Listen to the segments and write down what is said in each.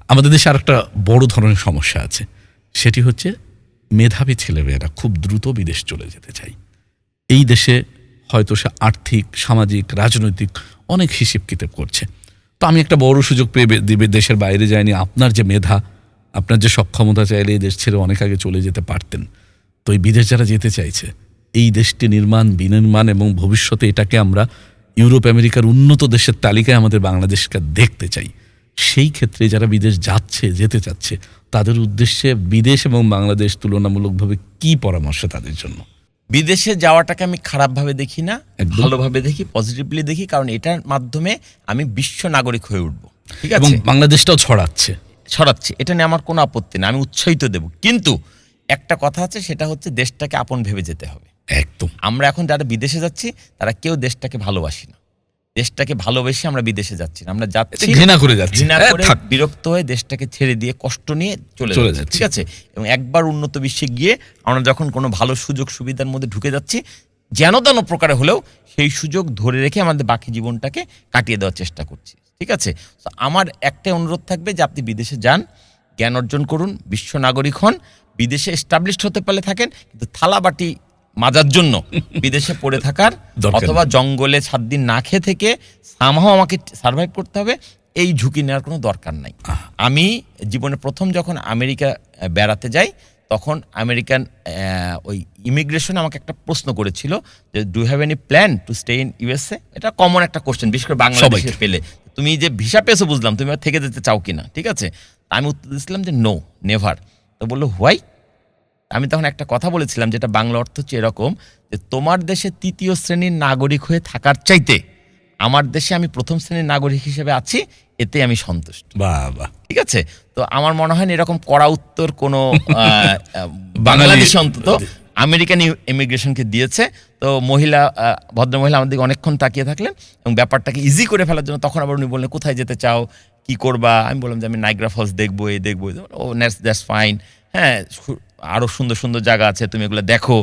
আমাদের দেশে আরেকটা বড় ধরনের সমস্যা আছে, সেটি হচ্ছে মেধাবী ছেলেমেয়েরা খুব দ্রুত বিদেশ চলে যেতে চায়। এই দেশে হয়তো সে আর্থিক, সামাজিক, রাজনৈতিক অনেক হিসেব কিতাব করছে। তো আমি একটা বড় সুযোগ পেয়ে দেশের বাইরে যাইনি, আপনার যে মেধা, আপনার যে সক্ষমতা, চাইলে এই দেশ ছেড়ে অনেক আগে চলে যেতে পারতেন। তো এই বিদেশ যারা যেতে চাইছে, এই দেশটি নির্মাণ, বিনির্মাণ এবং ভবিষ্যতে এটাকে আমরা ইউরোপ আমেরিকার উন্নত দেশের তালিকায় আমাদের বাংলাদেশকে দেখতে চাই। সেই ক্ষেত্রে যারা বিদেশ যাচ্ছে, যেতে চাচ্ছে, তাদের উদ্দেশ্যে বিদেশ এবং বাংলাদেশ তুলনামূলকভাবে কি পরামর্শ তাদের জন্য? বিদেশে যাওয়াটাকে আমি খারাপভাবে দেখি না, ভালোভাবে দেখি, পজিটিভলি দেখি, কারণ এটার মাধ্যমে আমি বিশ্ব নাগরিক হয়ে উঠব। ঠিক আছে, এবং বাংলাদেশটাও ছড়াচ্ছে, এটা নিয়ে আমার কোনো আপত্তি না, আমি উৎসাহিত দেব। কিন্তু একটা কথা আছে, সেটা হচ্ছে দেশটাকে আপন ভেবে যেতে হবে। একদম। আমরা এখন যারা বিদেশে যাচ্ছি তারা কেউ দেশটাকে ভালোবাসি না, দেশটাকে ভালোবেসে আমরা বিদেশে যাচ্ছি না, আমরা যাচ্ছি ঘৃণা করে যাচ্ছি, ঘৃণা করে বিরক্ত হয়ে দেশটাকে ছেড়ে দিয়ে কষ্ট নিয়ে চলে যাচ্ছি। ঠিক আছে, এবং একবার উন্নত বিশ্বে গিয়ে আমরা যখন কোনো ভালো সুযোগ সুবিধার মধ্যে ঢুকে যাচ্ছি, যেন তেন প্রকারে হলেও সেই সুযোগ ধরে রেখে আমাদের বাকি জীবনটাকে কাটিয়ে দেওয়ার চেষ্টা করছি। ঠিক আছে, তো আমার একটাই অনুরোধ থাকবে যে আপনি বিদেশে যান, জ্ঞান অর্জন করুন, বিশ্ব নাগরিক হন, বিদেশে এস্টাবলিশড হতে পারলে থাকেন, কিন্তু থালাবাটি মাজার জন্য বিদেশে পড়ে থাকার অথবা জঙ্গলে 7 দিন না খেয়ে থেকে সামহাও আমাকে সার্ভাইভ করতে হবে, এই ঝুঁকি নেওয়ার কোনো দরকার নাই। আমি জীবনে প্রথম যখন আমেরিকা বেড়াতে যাই, তখন আমেরিকান ওই ইমিগ্রেশন আমাকে একটা প্রশ্ন করেছিল যে do have any plan to stay in USA. এটা কমন একটা কোশ্চেন, বিশেষ করে বাংলাদেশে পেলে। তুমি যে ভিসা পেয়েছো বুঝলাম, তুমি থেকে যেতে চাও কিনা। ঠিক আছে, আমি উত্তর দিয়েছিলাম যে নো, নেভার। তো বললো হোয়াই? আমি তখন একটা কথা বলেছিলাম, যেটা বাংলা অর্থ হচ্ছে এরকম, যে তোমার দেশে 3য় শ্রেণীর নাগরিক হয়ে থাকার চাইতে আমার দেশে আমি 1ম শ্রেণীর নাগরিক হিসেবে আছি, এতে আমি সন্তুষ্ট। বাবা, ঠিক আছে, তো আমার মনে হয় এরকম কড়া উত্তর কোনো বাংলাদেশে অন্তত আমেরিকান ইমিগ্রেশনকে দিয়েছে। তো ভদ্রমহিলা আমার দিকে অনেকক্ষণ তাকিয়ে থাকলেন এবং ব্যাপারটাকে ইজি করে ফেলার জন্য তখন আবার উনি বললেন কোথায় যেতে চাও, কি করবা? আমি বললাম যে আমি নাইগ্রা ফলস দেখবো, এই দেখবো। ও দ্যাটস ফাইন, হ্যাঁ আরো সুন্দর সুন্দর জায়গা আছে, তুমি এগুলো দেখো।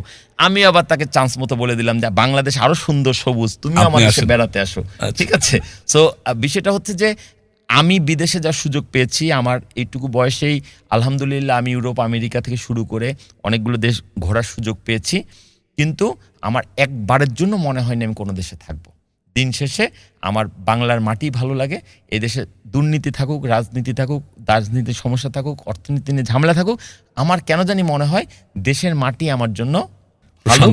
আমি আবার তাকে চান্স মতো বলে দিলাম যে বাংলাদেশ আরো সুন্দর, সবুজ, তুমি আমার দেশে বেড়াতে আসো। ঠিক আছে, সো বিষয়টা হচ্ছে যে আমি বিদেশে যাওয়ার সুযোগ পেয়েছি আমার এইটুকু বয়সেই। আলহামদুলিল্লাহ আমি ইউরোপ আমেরিকা থেকে শুরু করে অনেকগুলো দেশ ঘোরার সুযোগ পেয়েছি, কিন্তু আমার একবারের জন্য মনে হয়নি আমি কোনো দেশে থাকবো। দিন শেষে আমার বাংলার মাটি ভালো লাগে। এই দেশে দুর্নীতি থাকুক, রাজনীতি থাকুক, রাজনীতির সমস্যা থাকুক, অর্থনীতি নিয়ে ঝামেলা থাকুক, আমার কেন জানি মনে হয় দেশের মাটি আমার জন্য ভালো।